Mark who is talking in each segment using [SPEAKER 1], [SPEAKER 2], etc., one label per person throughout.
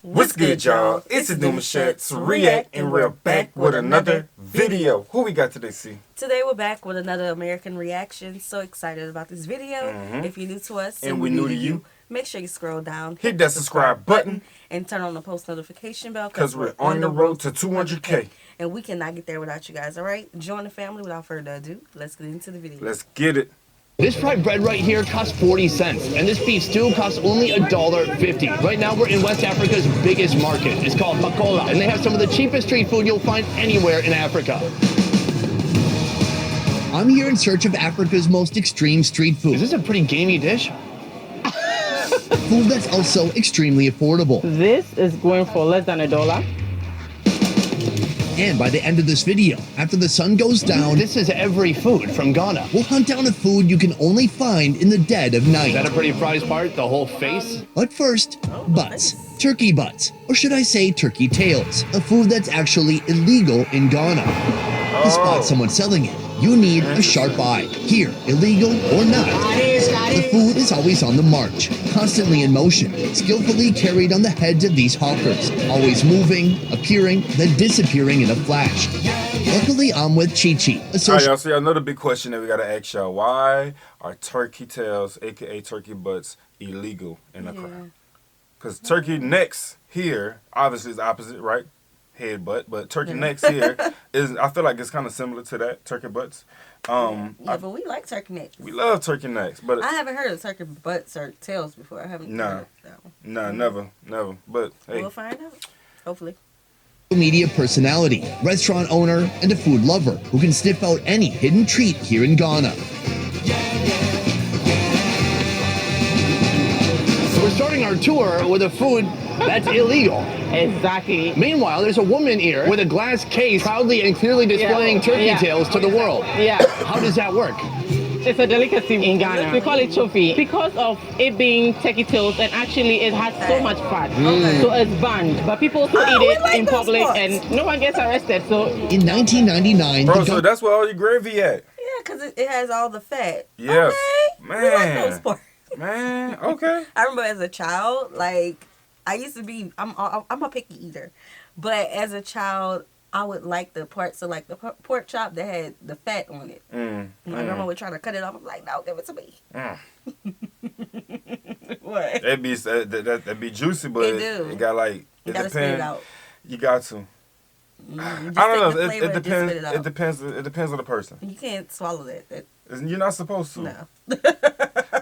[SPEAKER 1] What's good, y'all? It's Aduma Shats React, and we're back with another video. Who we got today, C?
[SPEAKER 2] Today we're back with another American reaction. So excited about this video. If you're new to us
[SPEAKER 1] And we're new to you,
[SPEAKER 2] make sure you scroll down,
[SPEAKER 1] hit that subscribe button,
[SPEAKER 2] and turn on the post notification bell
[SPEAKER 1] because we're on the road to 200K.
[SPEAKER 2] And we cannot get there without you guys, all right? Join the family. Without further ado, let's get into the video.
[SPEAKER 1] Let's get it.
[SPEAKER 3] This fried bread right here costs 40 cents, and this beef stew costs only $1.50. Right now, we're in West Africa's biggest market. It's called Makola, and they have some of the cheapest street food you'll find anywhere in Africa.
[SPEAKER 4] I'm here in search of Africa's most extreme street
[SPEAKER 3] Is
[SPEAKER 4] food.
[SPEAKER 3] this a pretty gamey dish?
[SPEAKER 4] Food that's also extremely affordable.
[SPEAKER 5] This is going for less than $1.
[SPEAKER 4] And by the end of this video, after the sun goes down,
[SPEAKER 3] This is every food from Ghana.
[SPEAKER 4] we'll hunt down a food you can only find in the dead of
[SPEAKER 3] Is that
[SPEAKER 4] night.
[SPEAKER 3] a pretty prized part? The whole face?
[SPEAKER 4] But first, butts. Turkey butts. Or should I say turkey tails. A food that's actually illegal in Ghana. To spot someone selling it, you need a sharp eye. Here, illegal or not, the food is always on the march, constantly in motion, skillfully carried on the heads of these hawkers, always moving, appearing, then disappearing in a flash. Luckily, I'm with Chi Chi, a
[SPEAKER 1] All right,
[SPEAKER 4] social
[SPEAKER 1] y'all, see another big question that we got to ask y'all. Why are turkey tails, a.k.a. turkey butts, illegal in Accra? Because turkey necks here, obviously, is opposite, right? Head butt, but turkey necks here is, I feel like it's kind of similar to that, turkey butts.
[SPEAKER 2] But we like turkey necks.
[SPEAKER 1] We love turkey necks, but
[SPEAKER 2] I haven't heard of turkey butts or tails before. I haven't
[SPEAKER 1] Nah.
[SPEAKER 2] heard of that one.
[SPEAKER 1] nah, never. But hey,
[SPEAKER 2] We'll find out. Hopefully.
[SPEAKER 4] media personality, restaurant owner, and a food lover who can sniff out any hidden treat here in Ghana.
[SPEAKER 3] So we're starting our tour with a food that's illegal.
[SPEAKER 5] Exactly.
[SPEAKER 3] Meanwhile, there's a woman here with a glass case proudly and clearly displaying turkey tails to the world.
[SPEAKER 5] Yeah.
[SPEAKER 3] How does that work?
[SPEAKER 5] It's a delicacy in Ghana. We call it chofi because of it being turkey tails, and actually it has so much fat. So it's banned. But people still eat
[SPEAKER 2] we
[SPEAKER 5] it
[SPEAKER 2] like
[SPEAKER 5] in
[SPEAKER 2] those
[SPEAKER 5] public
[SPEAKER 2] parts.
[SPEAKER 5] and no one gets arrested. So
[SPEAKER 4] In 1999,
[SPEAKER 1] bro,
[SPEAKER 4] the
[SPEAKER 1] so that's where all your gravy at.
[SPEAKER 2] Yeah, because it has all the fat.
[SPEAKER 1] Yes.
[SPEAKER 2] Okay. We like
[SPEAKER 1] Man.
[SPEAKER 2] those parts.
[SPEAKER 1] Man, okay.
[SPEAKER 2] I remember as a child, like, I used to be, I'm a picky eater. But as a child, I would like the parts of, like, the pork chop that had the fat on it. My grandma would try to cut it off. I'm like, no, give it to me. What?
[SPEAKER 1] That'd be juicy, but
[SPEAKER 2] It do.
[SPEAKER 1] it got like,
[SPEAKER 2] You
[SPEAKER 1] it
[SPEAKER 2] gotta spit it
[SPEAKER 1] depends.
[SPEAKER 2] out.
[SPEAKER 1] You got to.
[SPEAKER 2] Just
[SPEAKER 1] I
[SPEAKER 2] take
[SPEAKER 1] don't
[SPEAKER 2] the
[SPEAKER 1] know.
[SPEAKER 2] flavor
[SPEAKER 1] It
[SPEAKER 2] and just
[SPEAKER 1] depends.
[SPEAKER 2] spit it out.
[SPEAKER 1] It depends. It depends on the person.
[SPEAKER 2] You can't swallow that.
[SPEAKER 1] You're not supposed to.
[SPEAKER 2] No.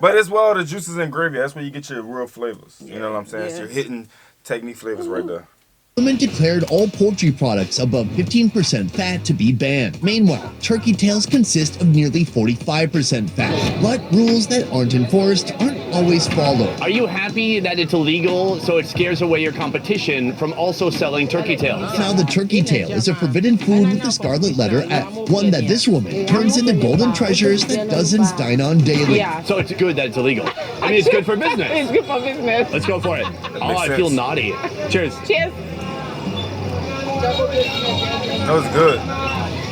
[SPEAKER 1] But it's well, the juices and gravy. That's where you get your real flavors. You know what I'm saying?
[SPEAKER 2] Yeah.
[SPEAKER 1] So you're hitting technique flavors right there.
[SPEAKER 4] government declared all poultry products above 15% fat to be banned. Meanwhile, turkey tails consist of nearly 45% fat. But rules that aren't enforced aren't always followed.
[SPEAKER 3] Are you happy that it's illegal so it scares away your competition from also selling turkey tails?
[SPEAKER 4] Now the turkey tail is a forbidden food with the scarlet letter F, one that this woman turns into golden treasures that dozens dine on daily.
[SPEAKER 5] yeah.
[SPEAKER 3] So it's good that it's illegal. I mean, it's good for business.
[SPEAKER 5] It's good for business.
[SPEAKER 3] Let's go for it. Oh, I feel
[SPEAKER 1] sense.
[SPEAKER 3] naughty. Cheers.
[SPEAKER 5] Cheers.
[SPEAKER 1] That was good.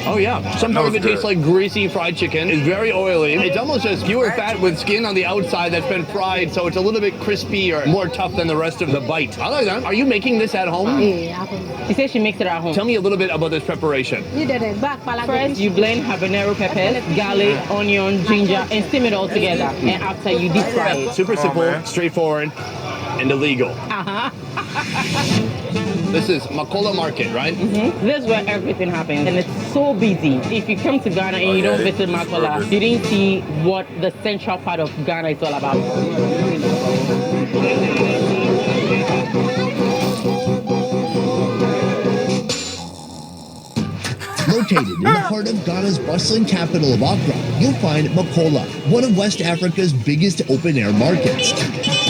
[SPEAKER 3] Oh yeah. Some part of it
[SPEAKER 1] That was
[SPEAKER 3] tastes
[SPEAKER 1] good.
[SPEAKER 3] like greasy fried chicken. It's very oily. It's almost just pure fat with skin on the outside that's been fried, so it's a little bit crispy or more tough than the rest of the bite. I like that. Are you making this at home?
[SPEAKER 5] She says she makes it at home.
[SPEAKER 3] Tell me a little bit about this preparation.
[SPEAKER 5] First, you blend habanero peppers, garlic, onion, ginger, and steam it all together. And after you deep fry it.
[SPEAKER 3] Super
[SPEAKER 1] Come on,
[SPEAKER 3] simple,
[SPEAKER 1] man.
[SPEAKER 3] straightforward, and illegal. This is Makola Market, right?
[SPEAKER 5] This is where everything happens, and it's so busy. If you come to Ghana and you
[SPEAKER 1] yeah,
[SPEAKER 5] don't visit
[SPEAKER 1] it's
[SPEAKER 5] Makola,
[SPEAKER 1] perfect.
[SPEAKER 5] you didn't see what the central part of Ghana is all about.
[SPEAKER 4] Located in the heart of Ghana's bustling capital of Accra, you'll find Makola, one of West Africa's biggest open-air markets.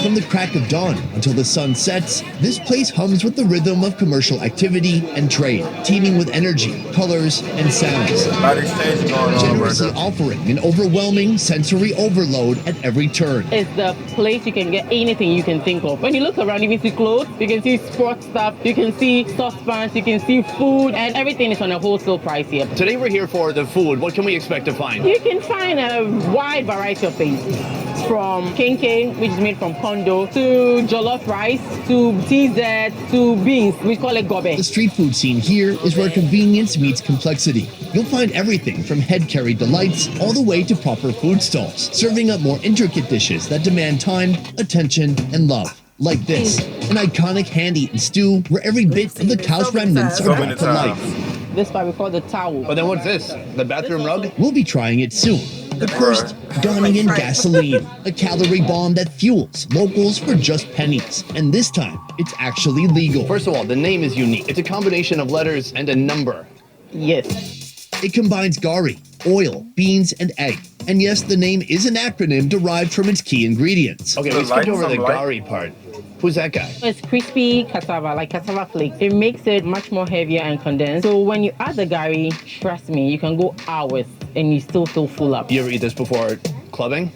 [SPEAKER 4] From the crack of dawn until the sun sets, this place hums with the rhythm of commercial activity and trade, teeming with energy, colors, and sounds.
[SPEAKER 1] A lot of exchange going on right
[SPEAKER 4] Generously
[SPEAKER 1] there.
[SPEAKER 4] offering an overwhelming sensory overload at every turn.
[SPEAKER 5] It's the place you can get anything you can think of. When you look around, you can see clothes, you can see sports stuff, you can see saucepans, you can see food, and everything is on a wholesale price here.
[SPEAKER 3] Today we're here for the food. What can we expect to find?
[SPEAKER 5] You can find a wide variety of things. from kenke, which is made from kondo, to jollof rice, to TZ, to beans. We call it gobe.
[SPEAKER 4] The street food scene here is where convenience meets complexity. You'll find everything from head-carry delights all the way to proper food stalls, serving up more intricate dishes that demand time, attention, and love. Like this, an iconic hand-eaten stew where every bit of the cow's remnants are brought to life.
[SPEAKER 5] This part we call the towel.
[SPEAKER 3] But then what's this? The bathroom rug?
[SPEAKER 4] We'll be trying it soon. But first, Ghanaian gasoline, a calorie bomb that fuels locals for just pennies. And this time, it's actually legal.
[SPEAKER 3] First of all, the name is unique. It's a combination of letters and a number.
[SPEAKER 5] Yes.
[SPEAKER 4] It combines gari, oil, beans, and egg. And yes, the name is an acronym derived from its key ingredients.
[SPEAKER 3] Okay, we skipped over the gari part. Who's that guy?
[SPEAKER 5] It's crispy cassava, like cassava flakes. It makes it much more heavier and condensed. So when you add the gari, trust me, you can go hours and you still feel full up.
[SPEAKER 3] You ever eat this before clubbing?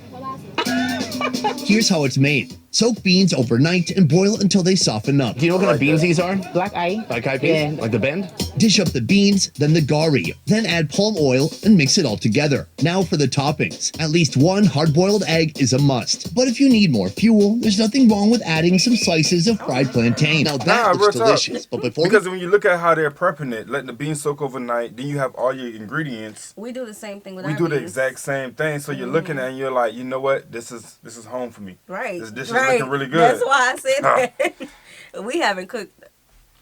[SPEAKER 4] Here's how it's made. Soak beans overnight and boil until they soften up.
[SPEAKER 3] Do you know what kind of beans these are?
[SPEAKER 5] Black eye.
[SPEAKER 3] Like eyed peas?
[SPEAKER 5] Yeah.
[SPEAKER 3] Like the bend?
[SPEAKER 4] Dish up the beans, then the gari. Then add palm oil and mix it all together. Now for the toppings. At least one hard-boiled egg is a must. But if you need more fuel, there's nothing wrong with adding some slices of fried plantain. Now that
[SPEAKER 1] real
[SPEAKER 4] looks
[SPEAKER 1] talk.
[SPEAKER 4] delicious. But before
[SPEAKER 1] Because when you look at how they're prepping it, letting the beans soak overnight, then you have all your ingredients.
[SPEAKER 2] We do the same thing with
[SPEAKER 1] We
[SPEAKER 2] our
[SPEAKER 1] do the
[SPEAKER 2] beans.
[SPEAKER 1] exact same thing. So you're looking at it and you're like, you know what? This is home for me.
[SPEAKER 2] Right.
[SPEAKER 1] This dish is
[SPEAKER 2] right.
[SPEAKER 1] looking really good.
[SPEAKER 2] That's why I said that. We haven't cooked.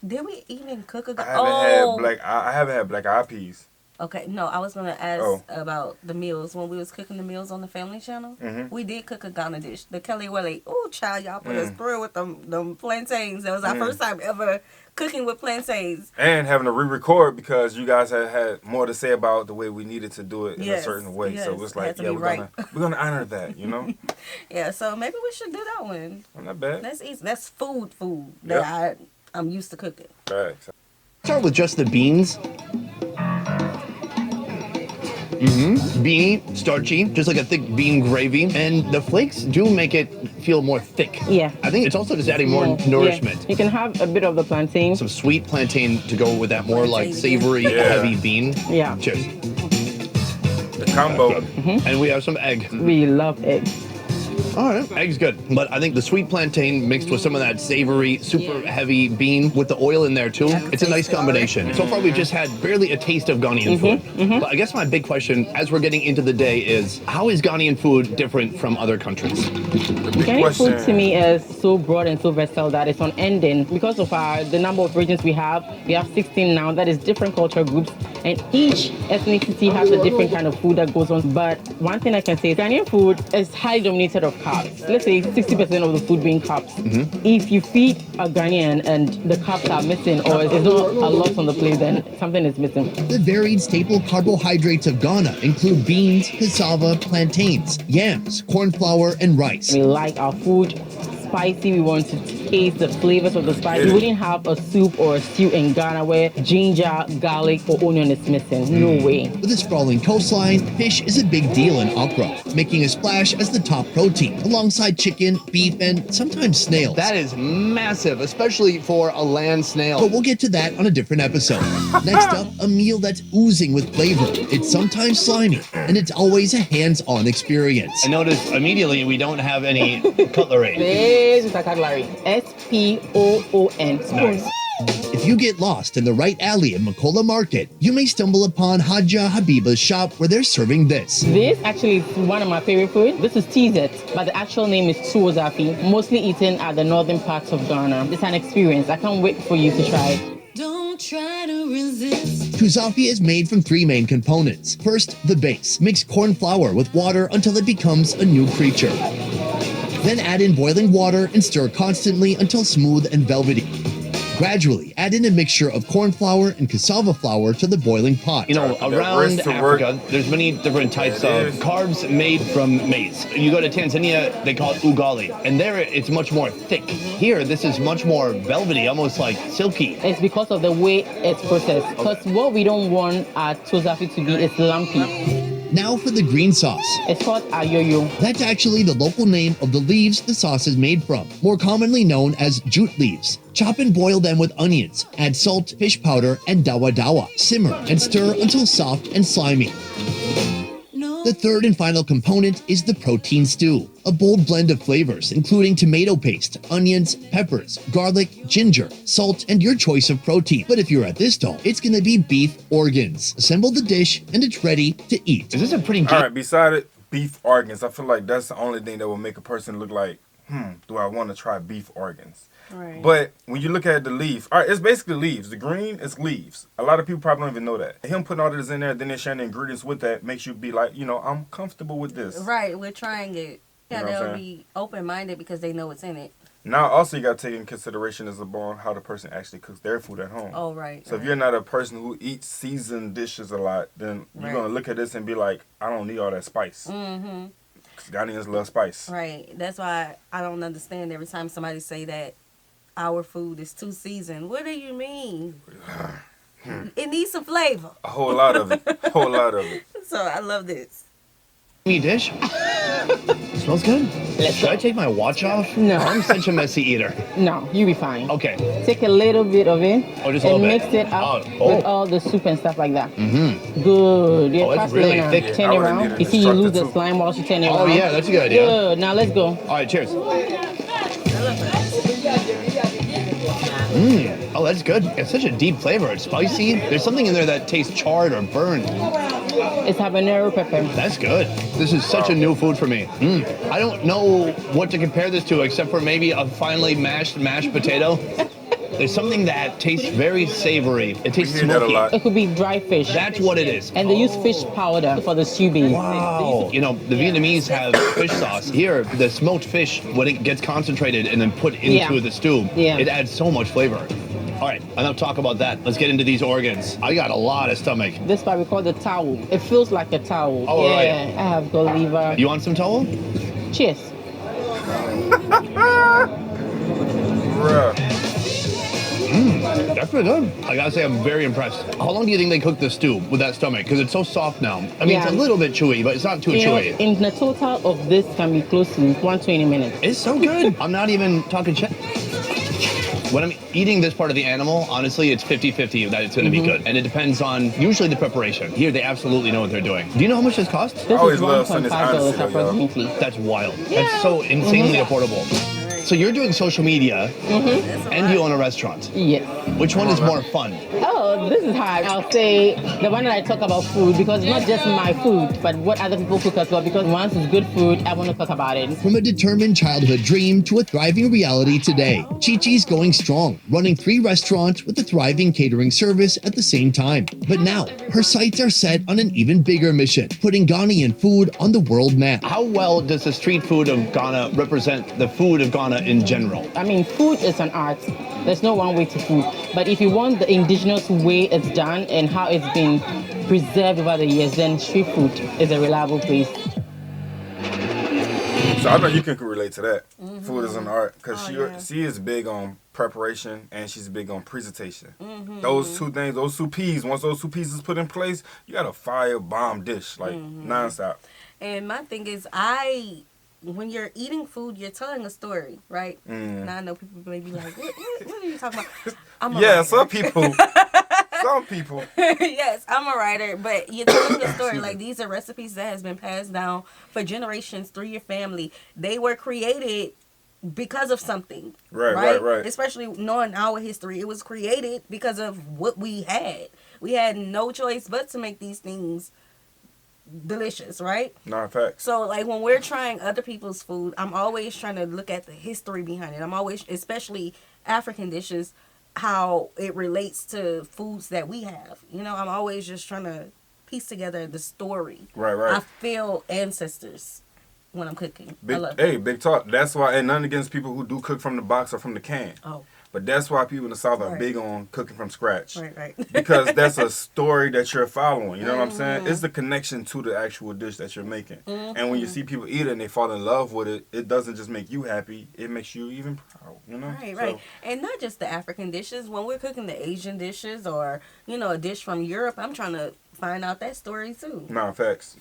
[SPEAKER 2] Did we even cook a?
[SPEAKER 1] I haven't had black eyed peas.
[SPEAKER 2] Okay, no, I was gonna ask
[SPEAKER 1] Oh.
[SPEAKER 2] about the meals when we was cooking the meals on the Family Channel.
[SPEAKER 1] Mhm.
[SPEAKER 2] We did cook a Ghana dish, the Kelly Welly. Oh, child, y'all put us through with them plantains. That was our first time ever cooking with plantains.
[SPEAKER 1] And having to re-record because you guys had more to say about the way we needed to do it in a
[SPEAKER 2] Yes,
[SPEAKER 1] certain way.
[SPEAKER 2] yes,
[SPEAKER 1] So it's
[SPEAKER 2] it
[SPEAKER 1] like,
[SPEAKER 2] had to
[SPEAKER 1] yeah,
[SPEAKER 2] be right.
[SPEAKER 1] we're gonna honor that, you know?
[SPEAKER 2] Yeah, so maybe we should do that one.
[SPEAKER 1] Not bad.
[SPEAKER 2] That's easy. That's food that I'm used to cooking.
[SPEAKER 1] Facts.
[SPEAKER 3] Start with just the beans. Beany, starchy, just like a thick bean gravy. And the flakes do make it feel more thick.
[SPEAKER 5] Yeah.
[SPEAKER 3] I think it's also just adding more
[SPEAKER 5] Yeah.
[SPEAKER 3] nourishment.
[SPEAKER 5] You can have a bit of the plantain.
[SPEAKER 3] Some sweet plantain to go with that more like savory,
[SPEAKER 1] Yeah.
[SPEAKER 3] heavy bean.
[SPEAKER 5] Yeah.
[SPEAKER 3] Cheers.
[SPEAKER 1] The combo.
[SPEAKER 3] And we have some egg.
[SPEAKER 5] We love eggs.
[SPEAKER 3] All right, egg's good. But I think the sweet plantain mixed with some of that savory, super heavy bean with the oil in there too, it's a nice combination. So far we've just had barely a taste of Ghanaian food. But I guess my big question as we're getting into the day is, how is Ghanaian food different from other countries?
[SPEAKER 5] Ghanaian food to me is so broad and so versatile that it's unending. Because of the number of regions we have 16 now, that is different cultural groups, and each ethnicity has a different kind of food that goes on. But one thing I can say is Ghanaian food is highly dominated of carbs. Let's say 60% of the food being carbs. If you feed a Ghanaian and the carbs are missing or there's not a lot on the plate, then something is missing.
[SPEAKER 4] the varied staple carbohydrates of Ghana include beans, cassava, plantains, yams, corn flour, and rice.
[SPEAKER 5] We like our food spicy. We want to taste the flavors of the spice. We wouldn't have a soup or a stew in Ghana where ginger, garlic, or onion is missing. No way.
[SPEAKER 4] With a sprawling coastline, fish is a big deal in Accra, making a splash as the top protein, alongside chicken, beef, and sometimes snails.
[SPEAKER 3] That is massive, especially for a land snail.
[SPEAKER 4] But we'll get to that on a different episode. Next up, a meal that's oozing with flavor. It's sometimes slimy, and it's always a hands-on experience.
[SPEAKER 3] I notice immediately we don't have any cutlery.
[SPEAKER 5] This is a cutlery. SPOON. Spoons.
[SPEAKER 4] If you get lost in the right alley at Makola Market, you may stumble upon Haja Habiba's shop where they're serving this.
[SPEAKER 5] This actually is one of my favorite food. This is TZ, but the actual name is Tuozafi, mostly eaten at the northern parts of Ghana. It's an experience. I can't wait for you to try it.
[SPEAKER 6] Don't try to resist.
[SPEAKER 4] Tuzafi is made from three main components. First, the base. Mix corn flour with water until it becomes a new creature. Then add in boiling water and stir constantly until smooth and velvety. Gradually, add in a mixture of corn flour and cassava flour to the boiling pot.
[SPEAKER 3] You know,
[SPEAKER 1] That
[SPEAKER 3] around
[SPEAKER 1] works to work.
[SPEAKER 3] Africa, there's many different types
[SPEAKER 1] It
[SPEAKER 3] of
[SPEAKER 1] is.
[SPEAKER 3] carbs made from maize. You go to Tanzania, they call it ugali, and there it's much more thick. Here, this is much more velvety, almost like silky.
[SPEAKER 5] It's because of the way it's processed. Because what we don't want our Tuozafi to be is lumpy.
[SPEAKER 4] Now for the green sauce.
[SPEAKER 5] It's called ayoyo.
[SPEAKER 4] That's actually the local name of the leaves the sauce is made from, more commonly known as jute leaves. Chop and boil them with onions. Add salt, fish powder, and dawa dawa. Simmer and stir until soft and slimy. The third and final component is the protein stew, a bold blend of flavors including tomato paste, onions, peppers, garlic, ginger, salt, and your choice of protein. But if you're at this stall, it's gonna be beef organs. Assemble the dish and it's ready to eat.
[SPEAKER 3] Is this a pretty
[SPEAKER 1] All right, beside it, beef organs. I feel like that's the only thing that will make a person look like, do I want to try beef organs?
[SPEAKER 2] Right.
[SPEAKER 1] But when you look at the leaf, all right, it's basically leaves. The green is leaves. A lot of people probably don't even know that. Him putting all this in there, then they're sharing the ingredients with that, makes you be like, I'm comfortable with this.
[SPEAKER 2] Right, we're trying it. Yeah,
[SPEAKER 1] You know what I'm
[SPEAKER 2] they'll
[SPEAKER 1] saying?
[SPEAKER 2] be open-minded because they know what's in it.
[SPEAKER 1] Now, also, you got to take in consideration is upon how the person actually cooks their food at home.
[SPEAKER 2] Oh, right.
[SPEAKER 1] So if you're not a person who eats seasoned dishes a lot, then you're
[SPEAKER 2] Right.
[SPEAKER 1] going to look at this and be like, I don't need all that spice.
[SPEAKER 2] Mm-hmm.
[SPEAKER 1] Because Ghanaians love spice.
[SPEAKER 2] Right. That's why I don't understand every time somebody say that our food is too seasoned. What do you mean? It needs some flavor.
[SPEAKER 1] A whole lot of it. A whole lot of it.
[SPEAKER 2] So I love this.
[SPEAKER 3] Me dish. Smells good. Should I take my watch off?
[SPEAKER 5] No.
[SPEAKER 3] I'm such a messy eater.
[SPEAKER 5] No, you'll be fine.
[SPEAKER 3] Okay.
[SPEAKER 5] Take a little bit of it
[SPEAKER 3] Oh, just a
[SPEAKER 5] and
[SPEAKER 3] little bit.
[SPEAKER 5] mix it up
[SPEAKER 3] Oh.
[SPEAKER 5] with all the soup and stuff like that. Mm-hmm. Good. Yeah,
[SPEAKER 3] Oh, it's
[SPEAKER 5] fast
[SPEAKER 3] really
[SPEAKER 5] learner.
[SPEAKER 3] thick.
[SPEAKER 1] Yeah, I
[SPEAKER 5] Turn it
[SPEAKER 1] would've
[SPEAKER 5] around.
[SPEAKER 1] needed
[SPEAKER 5] You see, you lose the
[SPEAKER 1] instructor too.
[SPEAKER 5] slime while you turn it
[SPEAKER 3] Oh
[SPEAKER 5] around.
[SPEAKER 3] yeah, that's a good idea.
[SPEAKER 5] Good. Now let's go.
[SPEAKER 3] All right, cheers. Oh, that's good. It's such a deep flavor. It's spicy. There's something in there that tastes charred or burned.
[SPEAKER 5] It's habanero pepper.
[SPEAKER 3] That's good. This is such a new food for me. I don't know what to compare this to except for maybe a finely mashed potato. There's something that tastes very savory. It tastes
[SPEAKER 1] We hear that a
[SPEAKER 3] smoky.
[SPEAKER 1] lot.
[SPEAKER 5] It could be dry fish.
[SPEAKER 3] That's what it is.
[SPEAKER 5] And they use fish powder for the stew base.
[SPEAKER 3] Wow. You know, the Vietnamese have fish sauce. Here, the smoked fish, when it gets concentrated and then put into
[SPEAKER 5] Yeah.
[SPEAKER 3] the stew,
[SPEAKER 5] Yeah.
[SPEAKER 3] it adds so much flavor. All right, enough talk about that. Let's get into these organs. I got a lot of stomach.
[SPEAKER 5] This part we call the towel. It feels like a towel.
[SPEAKER 3] Oh,
[SPEAKER 5] yeah,
[SPEAKER 3] right.
[SPEAKER 5] I have goat liver.
[SPEAKER 3] You want some towel?
[SPEAKER 5] Cheers.
[SPEAKER 1] Bruh.
[SPEAKER 3] That's pretty good. I gotta say, I'm very impressed. How long do you think they cook the stew with that stomach? Because it's so soft now. I mean, it's a
[SPEAKER 5] Yeah.
[SPEAKER 3] little bit chewy, but it's not too
[SPEAKER 5] You know,
[SPEAKER 3] chewy.
[SPEAKER 5] in the total of this can be close to 120 minutes.
[SPEAKER 3] It's so good. I'm not even talking shit. When I'm eating this part of the animal, honestly, it's 50-50 that it's going to be good. And it depends on usually the preparation. Here, they absolutely know what they're doing. Do you know how much this costs?
[SPEAKER 5] This
[SPEAKER 1] always
[SPEAKER 5] is
[SPEAKER 1] love Sunny's
[SPEAKER 5] $1.5
[SPEAKER 1] honesty, though, y'all.
[SPEAKER 5] approximately.
[SPEAKER 3] That's wild. That's so insanely affordable. So you're doing social media and you own a restaurant.
[SPEAKER 5] Yes.
[SPEAKER 3] Which one is more fun?
[SPEAKER 5] Oh, this is hard. I'll say the one that I talk about food because it's not just my food, but what other people cook as well. Because once it's good food, I want to talk about it.
[SPEAKER 4] From a determined childhood dream to a thriving reality today, Chi-Chi's going strong, running 3 restaurants with a thriving catering service at the same time. But now, her sights are set on an even bigger mission, putting Ghanaian food on the world map.
[SPEAKER 3] How well does the street food of Ghana represent the food of Ghana in general?
[SPEAKER 5] I mean, food is an art. There's no one way to food. But if you want the indigenous way it's done and how it's been preserved over the years, then street food is a reliable place.
[SPEAKER 1] So I know you can relate to that. Food is an art because
[SPEAKER 2] Oh,
[SPEAKER 1] she is big on preparation and she's big on presentation. Those two things, those two P's. Once those two P's is put in place, you got a fire bomb dish like nonstop.
[SPEAKER 2] And my thing is, when you're eating food, you're telling a story, right? Now I know people may be like, what are you talking about? I'm a
[SPEAKER 1] Yeah,
[SPEAKER 2] writer.
[SPEAKER 1] some people. Some people.
[SPEAKER 2] Yes, I'm a writer, but you're telling a story. Like, these are recipes that has been passed down for generations through your family. They were created because of something.
[SPEAKER 1] Right.
[SPEAKER 2] Especially knowing our history. It was created because of what we had. We had no choice but to make these things delicious, right?
[SPEAKER 1] Nah, facts.
[SPEAKER 2] So, like, when we're trying other people's food, I'm always trying to look at the history behind it. I'm always, especially African dishes, how it relates to foods that we have. You know, I'm always just trying to piece together the story.
[SPEAKER 1] Right.
[SPEAKER 2] I feel ancestors when I'm cooking. I
[SPEAKER 1] Big,
[SPEAKER 2] love
[SPEAKER 1] hey, big talk. That's why, and nothing against people who do cook from the box or from the can.
[SPEAKER 2] Oh,
[SPEAKER 1] But that's why people in the South are
[SPEAKER 2] Right.
[SPEAKER 1] big on cooking from scratch.
[SPEAKER 2] right.
[SPEAKER 1] Because that's a story that you're following. You know what I'm saying? It's the connection to the actual dish that you're making. And when you see people eat it and they fall in love with it, it doesn't just make you happy, it makes you even proud, you know?
[SPEAKER 2] Right.
[SPEAKER 1] So,
[SPEAKER 2] And not just the African dishes. When we're cooking the Asian dishes or, you know, a dish from Europe, I'm trying to find out that story too.
[SPEAKER 1] nah, facts.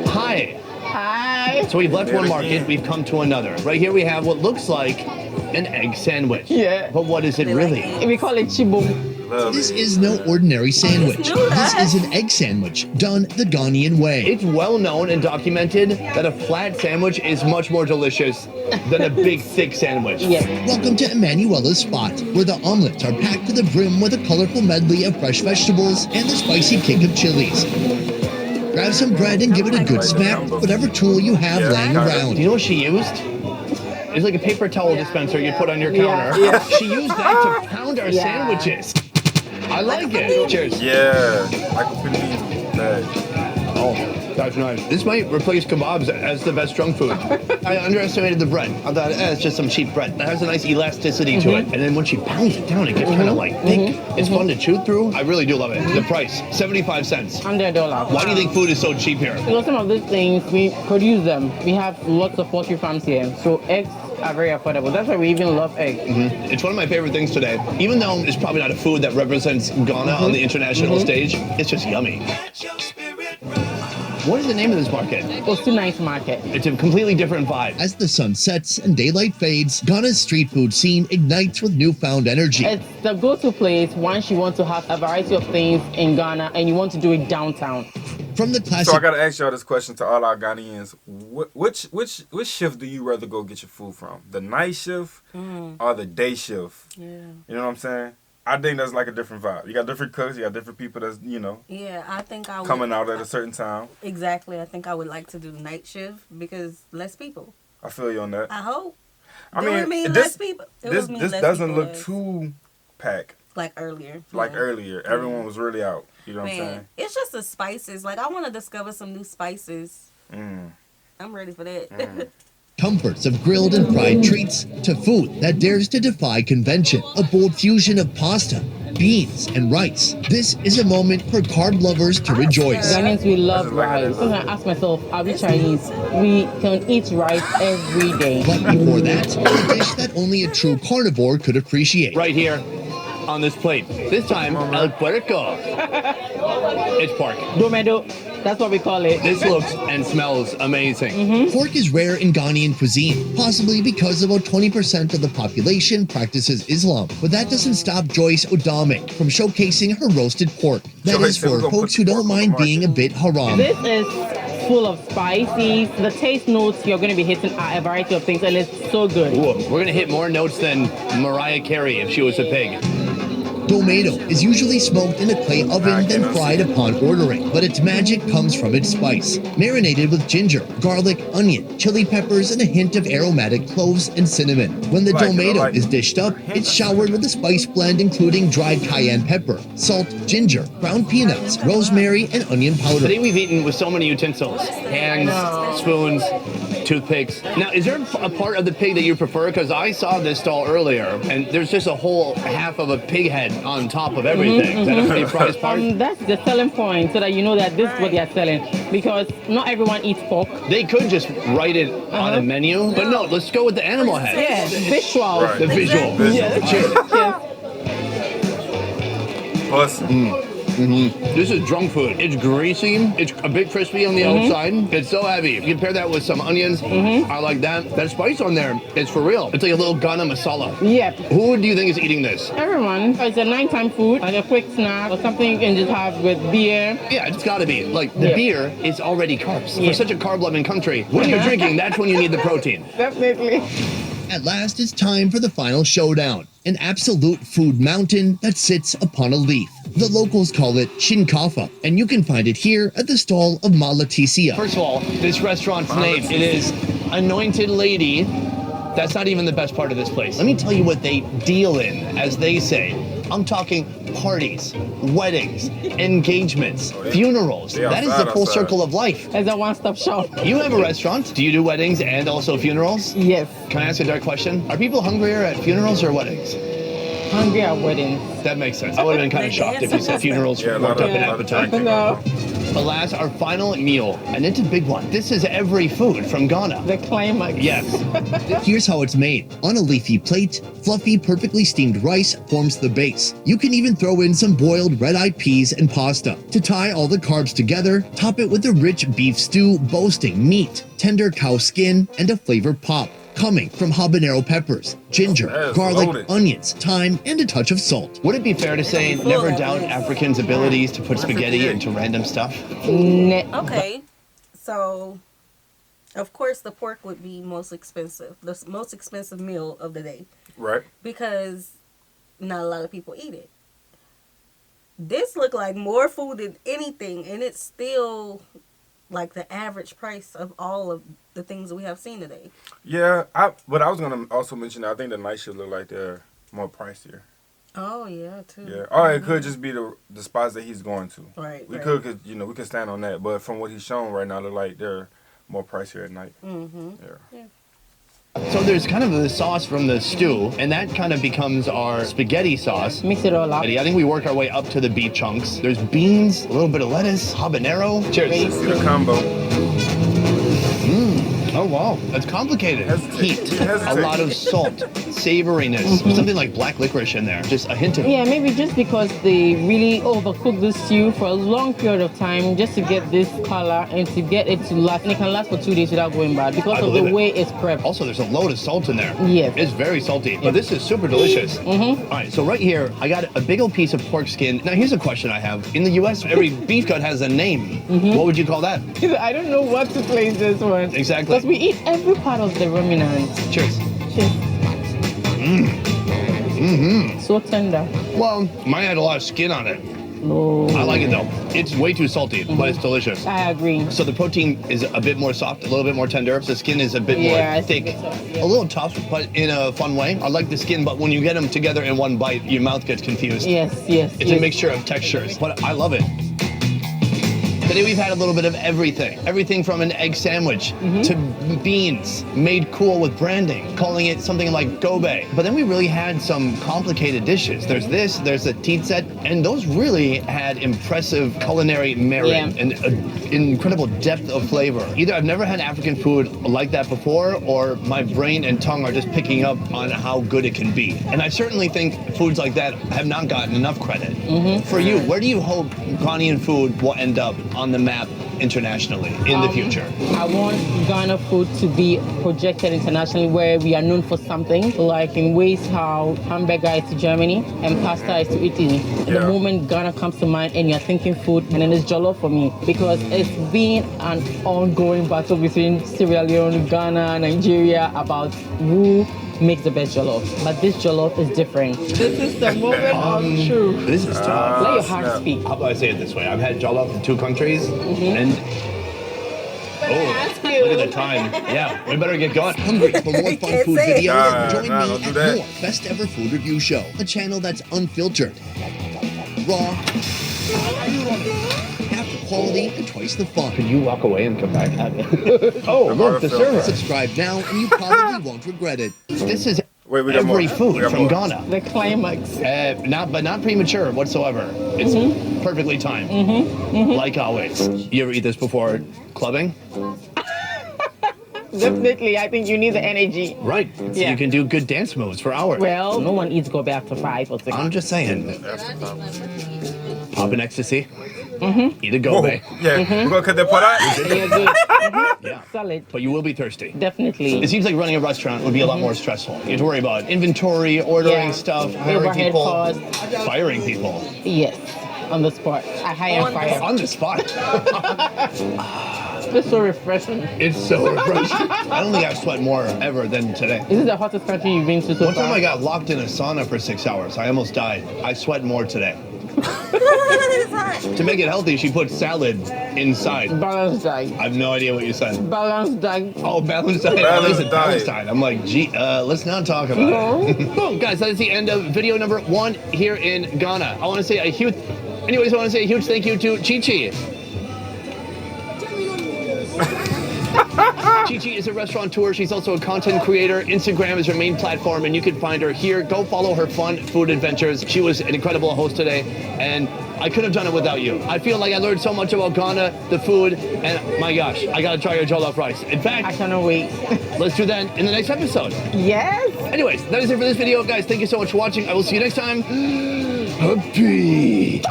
[SPEAKER 3] Hi.
[SPEAKER 5] Hi.
[SPEAKER 3] So we've left
[SPEAKER 1] There
[SPEAKER 3] one
[SPEAKER 1] it
[SPEAKER 3] market,
[SPEAKER 1] is.
[SPEAKER 3] we've come to another. Right here we have what looks like an egg sandwich.
[SPEAKER 5] Yeah.
[SPEAKER 3] But what is it
[SPEAKER 2] They like
[SPEAKER 3] really?
[SPEAKER 2] eggs.
[SPEAKER 5] We call it chibum.
[SPEAKER 1] Love
[SPEAKER 4] This
[SPEAKER 1] it.
[SPEAKER 4] is no ordinary sandwich. This is an egg sandwich done the Ghanaian way.
[SPEAKER 3] It's well known and documented that a flat sandwich is much more delicious than a big, thick sandwich.
[SPEAKER 5] Yes.
[SPEAKER 4] Welcome to Emanuela's spot, where the omelets are packed to the brim with a colorful medley of fresh vegetables and the spicy kick of chilies. Grab some bread and give it a good smack with whatever tool you have laying
[SPEAKER 3] Do
[SPEAKER 4] around.
[SPEAKER 3] you know what she used? It's like a paper towel dispenser you put on your counter.
[SPEAKER 5] Yeah.
[SPEAKER 3] She used that to pound our sandwiches. I like it. Cheers.
[SPEAKER 1] Yeah, like a panini bag.
[SPEAKER 3] Oh, that's nice. This might replace kebabs as the best junk food. I underestimated the bread. I thought, it's just some cheap bread. It has a nice elasticity to it. And then when she pounds it down, it gets kind of like thick. It's fun to chew through. I really do love it. The price, 75 cents.
[SPEAKER 5] $100.
[SPEAKER 3] Why do you think food is so cheap here?
[SPEAKER 5] Because some of these things, we produce them. We have lots of poultry farms here. So eggs are very affordable. That's why we even love eggs.
[SPEAKER 3] It's one of my favorite things today. Even though it's probably not a food that represents Ghana on the international stage, it's just yummy. What is the name of this market?
[SPEAKER 5] Osu Nice Market.
[SPEAKER 3] It's a completely different vibe.
[SPEAKER 4] As the sun sets and daylight fades, Ghana's street food scene ignites with newfound energy.
[SPEAKER 5] It's the go-to place once you want to have a variety of things in Ghana and you want to do it downtown.
[SPEAKER 4] From the
[SPEAKER 1] So I
[SPEAKER 4] classic
[SPEAKER 1] gotta ask y'all this question to all our Ghanaians: which shift do you rather go get your food from? The night shift or the day shift?
[SPEAKER 2] Yeah.
[SPEAKER 1] You know what I'm saying? I think that's like a different vibe. You got different cooks, you got different people that's
[SPEAKER 2] Yeah, I think I would.
[SPEAKER 1] coming out at a certain time.
[SPEAKER 2] Exactly. I think I would like to do the night shift because less people.
[SPEAKER 1] I feel you on that.
[SPEAKER 2] I hope.
[SPEAKER 1] I
[SPEAKER 2] Do it
[SPEAKER 1] mean,
[SPEAKER 2] mean
[SPEAKER 1] this
[SPEAKER 2] less people? It
[SPEAKER 1] this
[SPEAKER 2] would mean
[SPEAKER 1] this
[SPEAKER 2] less
[SPEAKER 1] doesn't
[SPEAKER 2] people
[SPEAKER 1] look
[SPEAKER 2] as-
[SPEAKER 1] too packed
[SPEAKER 2] like earlier.
[SPEAKER 1] like
[SPEAKER 2] Yeah.
[SPEAKER 1] earlier. Everyone was really out. You know what I'm saying?
[SPEAKER 2] Man, it's just the spices. Like I want to discover some new spices.
[SPEAKER 1] Mm.
[SPEAKER 2] I'm ready for that.
[SPEAKER 4] comforts of grilled and fried treats to food that dares to defy convention. A bold fusion of pasta, beans, and rice. This is a moment for carb lovers to rejoice.
[SPEAKER 5] Ghanaians, we love
[SPEAKER 1] This is like
[SPEAKER 5] rice.
[SPEAKER 1] a-
[SPEAKER 5] Sometimes I ask myself, are we Chinese? We can eat rice every day.
[SPEAKER 4] But before that, a dish that only a true carnivore could appreciate.
[SPEAKER 3] Right here on this plate. This time, El Puerco. It's pork.
[SPEAKER 5] Domedo, that's what we call it.
[SPEAKER 3] This looks and smells amazing.
[SPEAKER 4] Pork is rare in Ghanaian cuisine, possibly because about 20% of the population practices Islam. But that doesn't stop Joyce Odame from showcasing her roasted pork. That
[SPEAKER 1] Joyce
[SPEAKER 4] is
[SPEAKER 1] said we're
[SPEAKER 4] for
[SPEAKER 1] gonna
[SPEAKER 4] folks
[SPEAKER 1] put
[SPEAKER 4] who
[SPEAKER 1] the
[SPEAKER 4] don't
[SPEAKER 1] pork on the
[SPEAKER 4] mind being a bit haram.
[SPEAKER 5] This is full of spices. The taste notes you're going to be hitting are a variety of things, and it's so good.
[SPEAKER 3] Ooh, we're gonna hit more notes than Mariah Carey if she was a pig.
[SPEAKER 4] Domedo is usually smoked in a clay oven, then fried upon ordering, but its magic comes from its spice. Marinated with ginger, garlic, onion, chili peppers, and a hint of aromatic cloves and cinnamon. When the
[SPEAKER 1] Like it, I
[SPEAKER 4] domedo
[SPEAKER 1] like
[SPEAKER 4] is
[SPEAKER 1] it.
[SPEAKER 4] dished up, it's showered with a spice blend including dried cayenne pepper, salt, ginger, ground peanuts, rosemary, and onion powder.
[SPEAKER 3] Today we've eaten with so many utensils. Hands, spoons, toothpicks. Now, is there a part of the pig that you prefer? Because I saw this stall earlier, and there's just a whole half of a pig head on top of everything. Is that a pretty prized part?
[SPEAKER 5] That's the selling point, so that you know that this is what they are selling. Because not everyone eats pork.
[SPEAKER 3] They could just write it on a menu, but no, let's go with the animal head.
[SPEAKER 5] Yeah, visual.
[SPEAKER 1] Right.
[SPEAKER 3] The visual.
[SPEAKER 1] Visual.
[SPEAKER 3] Yeah, cheers.
[SPEAKER 1] Plus,
[SPEAKER 3] This is drunk food. It's greasy. It's a bit crispy on the outside. It's so heavy. You can pair that with some onions. I like that. That spice on there is for real. It's like a little Ghana masala.
[SPEAKER 5] Yep.
[SPEAKER 3] Who do you think is eating this?
[SPEAKER 5] Everyone. It's a nighttime food, like a quick snack or something you can just have with beer.
[SPEAKER 3] Yeah, it's got to be. Like, the
[SPEAKER 5] Yeah.
[SPEAKER 3] beer is already carbs.
[SPEAKER 5] Yeah.
[SPEAKER 3] For such a carb-loving country, when you're drinking, that's when you need the protein.
[SPEAKER 5] Definitely.
[SPEAKER 4] At last, it's time for the final showdown. An absolute food mountain that sits upon a leaf. The locals call it shinkafa, and you can find it here at the stall of Ma Leticia.
[SPEAKER 3] First of all, this restaurant's name, it is Anointed Lady. That's not even the best part of this place. Let me tell you what they deal in, as they say. I'm talking parties, weddings, engagements, funerals.
[SPEAKER 1] they
[SPEAKER 3] That is the full
[SPEAKER 1] outside.
[SPEAKER 3] circle of life.
[SPEAKER 5] It's a one-stop shop.
[SPEAKER 3] You have a restaurant. Do you do weddings and also funerals?
[SPEAKER 5] Yes.
[SPEAKER 3] Can I ask a direct question? Are people hungrier at funerals or weddings?
[SPEAKER 5] Hungry at weddings.
[SPEAKER 3] That makes sense. I would have been kind of shocked if you said funerals
[SPEAKER 1] Yeah, a
[SPEAKER 3] worked
[SPEAKER 1] lot
[SPEAKER 3] up an
[SPEAKER 1] of
[SPEAKER 3] appetite.
[SPEAKER 1] turkey.
[SPEAKER 5] No.
[SPEAKER 3] Alas, our final meal, and it's a big one. This is every food from Ghana.
[SPEAKER 5] The climax.
[SPEAKER 3] Yes.
[SPEAKER 4] Here's how it's made. On a leafy plate, fluffy, perfectly steamed rice forms the base. You can even throw in some boiled red-eyed peas and pasta. To tie all the carbs together, top it with a rich beef stew boasting meat, tender cow skin, and a flavor pop. coming from habanero peppers, ginger,
[SPEAKER 1] That is
[SPEAKER 4] garlic,
[SPEAKER 1] loaded.
[SPEAKER 4] onions, thyme, and a touch of salt.
[SPEAKER 3] Would it be fair to say never doubt Africans' abilities to put spaghetti
[SPEAKER 1] 58.
[SPEAKER 3] into random stuff?
[SPEAKER 2] Okay, so of course the pork would be most expensive, the most expensive meal of the day,
[SPEAKER 1] Right.
[SPEAKER 2] because not a lot of people eat it. This looked like more food than anything, and it's still like the average price of all of the things that we have seen today.
[SPEAKER 1] Yeah, but I was gonna also mention that I think the night shift look like they're more pricier.
[SPEAKER 2] Oh yeah, too.
[SPEAKER 1] Yeah, or it could just be the spots that he's going to.
[SPEAKER 2] Right.
[SPEAKER 1] We
[SPEAKER 2] right.
[SPEAKER 1] could we could stand on that, but from what he's shown right now, look like they're more pricier at night.
[SPEAKER 2] Mm-hmm.
[SPEAKER 1] Yeah.
[SPEAKER 3] So there's kind of the sauce from the stew, and that kind of becomes our spaghetti sauce.
[SPEAKER 5] Mix it all up.
[SPEAKER 3] I think we work our way up to the beef chunks. There's beans, a little bit of lettuce, habanero. Cheers.
[SPEAKER 1] See the combo.
[SPEAKER 3] Oh, wow. That's complicated.
[SPEAKER 1] Hesitate.
[SPEAKER 3] Heat,
[SPEAKER 1] Hesitate.
[SPEAKER 3] a lot of salt, savoriness, something like black licorice in there. Just a hint of
[SPEAKER 5] Yeah, maybe just because they really overcook the stew for a long period of time just to get this color and to get it to last. And it can last for 2 days without going bad because
[SPEAKER 3] I
[SPEAKER 5] of the
[SPEAKER 3] believe it.
[SPEAKER 5] way it's prepped.
[SPEAKER 3] Also, there's a load of salt in there.
[SPEAKER 5] Yes.
[SPEAKER 3] It's very salty, but this is super delicious. All right, so right here, I got a big old piece of pork skin. Now, here's a question I have. In the U.S., every beef cut has a name. What would you call that?
[SPEAKER 5] I don't know what to place this one.
[SPEAKER 3] Exactly.
[SPEAKER 5] Because we eat every part of the ruminant.
[SPEAKER 3] Cheers.
[SPEAKER 5] Cheers. So tender.
[SPEAKER 3] Well, mine had a lot of skin on it.
[SPEAKER 5] Oh,
[SPEAKER 3] I like it though. It's way too salty, but it's delicious.
[SPEAKER 5] I agree.
[SPEAKER 3] So the protein is a bit more soft, a little bit more tender. The skin is a bit
[SPEAKER 5] Yeah,
[SPEAKER 3] more
[SPEAKER 5] I
[SPEAKER 3] thick,
[SPEAKER 5] think so, yeah.
[SPEAKER 3] a little tough, but in a fun way. I like the skin, but when you get them together in one bite, your mouth gets confused.
[SPEAKER 5] Yes, yes.
[SPEAKER 3] It's
[SPEAKER 5] yes.
[SPEAKER 3] a mixture of textures, but I love it. Today we've had a little bit of everything. Everything from an egg sandwich to beans made cool with branding, calling it something like gobe. But then we really had some complicated dishes. There's this, there's a teetset, and those really had impressive culinary merit
[SPEAKER 5] Yeah.
[SPEAKER 3] and incredible depth of flavor. Either I've never had African food like that before, or my brain and tongue are just picking up on how good it can be. And I certainly think foods like that have not gotten enough credit. For you, where do you hope Ghanaian food will end up on the map internationally in the future?
[SPEAKER 5] I want Ghana food to be projected internationally where we are known for something, like in ways how hamburger is to Germany and pasta is to Italy.
[SPEAKER 1] Yeah.
[SPEAKER 5] The moment Ghana comes to mind and you're thinking food, and then it's jollof for me because it's been an ongoing battle between Sierra Leone, Ghana, Nigeria about who makes the best jollof. But this jollof is different. This is the moment of truth.
[SPEAKER 3] This is tough.
[SPEAKER 5] Let your heart
[SPEAKER 1] snap.
[SPEAKER 5] speak.
[SPEAKER 3] How about I say it this way? I've had jollof in 2 countries, and
[SPEAKER 5] ask
[SPEAKER 3] look
[SPEAKER 5] you.
[SPEAKER 3] at the time. Yeah, we better get going.
[SPEAKER 4] Hungry for more fun
[SPEAKER 2] Can't
[SPEAKER 4] food
[SPEAKER 2] say it.
[SPEAKER 4] videos? Join
[SPEAKER 1] Nah,
[SPEAKER 4] me
[SPEAKER 1] don't do
[SPEAKER 4] at
[SPEAKER 1] that.
[SPEAKER 4] more Best Ever Food Review Show, a channel that's unfiltered, raw, half the quality, and twice the fun.
[SPEAKER 3] Could you walk away and come back? Oh, look, the server.
[SPEAKER 4] Subscribe now, and you probably won't regret it.
[SPEAKER 3] This is
[SPEAKER 1] Wait, we got more.
[SPEAKER 3] every
[SPEAKER 1] We
[SPEAKER 3] food
[SPEAKER 1] got
[SPEAKER 3] from
[SPEAKER 1] more.
[SPEAKER 3] Ghana.
[SPEAKER 5] The climax.
[SPEAKER 3] Not premature whatsoever. It's perfectly timed, like always. You ever eat this before clubbing?
[SPEAKER 5] Definitely, I think you need the energy.
[SPEAKER 3] Right. So
[SPEAKER 5] Yeah.
[SPEAKER 3] you can do good dance moves for hours.
[SPEAKER 5] Well, no one eats gobe after 5 or 6.
[SPEAKER 3] I'm just saying. Pop an ecstasy. Eat a
[SPEAKER 1] Whoa.
[SPEAKER 3] gobe.
[SPEAKER 1] Yeah, we're gonna cut that part out.
[SPEAKER 5] You're good.
[SPEAKER 3] Yeah.
[SPEAKER 5] Solid.
[SPEAKER 3] But you will be thirsty.
[SPEAKER 5] Definitely.
[SPEAKER 3] It seems like running a restaurant would be a lot more stressful. You have to worry about inventory, ordering
[SPEAKER 5] Yeah.
[SPEAKER 3] stuff, hiring
[SPEAKER 5] Overhead
[SPEAKER 3] people,
[SPEAKER 5] costs.
[SPEAKER 3] firing people.
[SPEAKER 5] Yes. On the spot. I hire and fire.
[SPEAKER 3] On the spot.
[SPEAKER 5] It's so refreshing.
[SPEAKER 3] It's so refreshing. I don't think I've sweat more ever than today.
[SPEAKER 5] Is this the hottest country you've been to so
[SPEAKER 3] One time
[SPEAKER 5] far?
[SPEAKER 3] I got locked in a sauna for 6 hours. I almost died. I sweat more today. To make it healthy, she put salad inside.
[SPEAKER 5] Balanced diet.
[SPEAKER 3] I have no idea what you said.
[SPEAKER 5] Balanced diet.
[SPEAKER 3] Oh, balanced diet.
[SPEAKER 1] Balanced
[SPEAKER 3] Listen, balanced
[SPEAKER 1] diet.
[SPEAKER 3] diet. I'm like, gee, let's not talk about it. Boom, guys, that is the end of video number 1 here in Ghana. I want to say a huge thank you to Chi-Chi. Chi-Chi is a restaurateur. She's also a content creator. Instagram is her main platform, and you can find her here. Go follow her fun food adventures. She was an incredible host today, and I couldn't have done it without you. I feel like I learned so much about Ghana, the food, and my gosh, I gotta try your jollof rice. In
[SPEAKER 5] I
[SPEAKER 3] fact,
[SPEAKER 5] cannot wait.
[SPEAKER 3] let's do that in the next episode.
[SPEAKER 5] Yes.
[SPEAKER 3] Anyways, that is it for this video, guys. Thank you so much for watching. I will see you next time. Happy.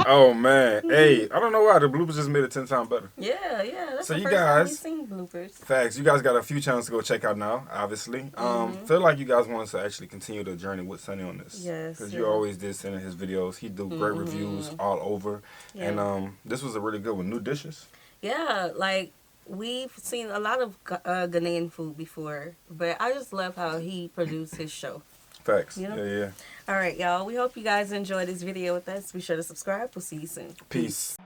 [SPEAKER 1] Oh man, hey, I don't know why the bloopers just made it 10 times better.
[SPEAKER 2] Yeah. That's
[SPEAKER 1] So
[SPEAKER 2] the
[SPEAKER 1] you
[SPEAKER 2] first time we've
[SPEAKER 1] guys-
[SPEAKER 2] seen bloopers.
[SPEAKER 1] Facts. You guys got a few channels to go check out now, obviously. Feel like you guys want us to actually continue the journey with Sonny on this.
[SPEAKER 2] Yes,
[SPEAKER 1] Because
[SPEAKER 2] yeah.
[SPEAKER 1] you always did send in his videos. He do great reviews all over.
[SPEAKER 2] Yeah.
[SPEAKER 1] And this was a really good one. New dishes.
[SPEAKER 2] Yeah, like we've seen a lot of Ghanaian food before, but I just love how he produced his show.
[SPEAKER 1] Facts.
[SPEAKER 2] You know?
[SPEAKER 1] Yeah.
[SPEAKER 2] All right, y'all. We hope you guys enjoyed this video with us. Be sure to subscribe. We'll see you soon.
[SPEAKER 1] Peace.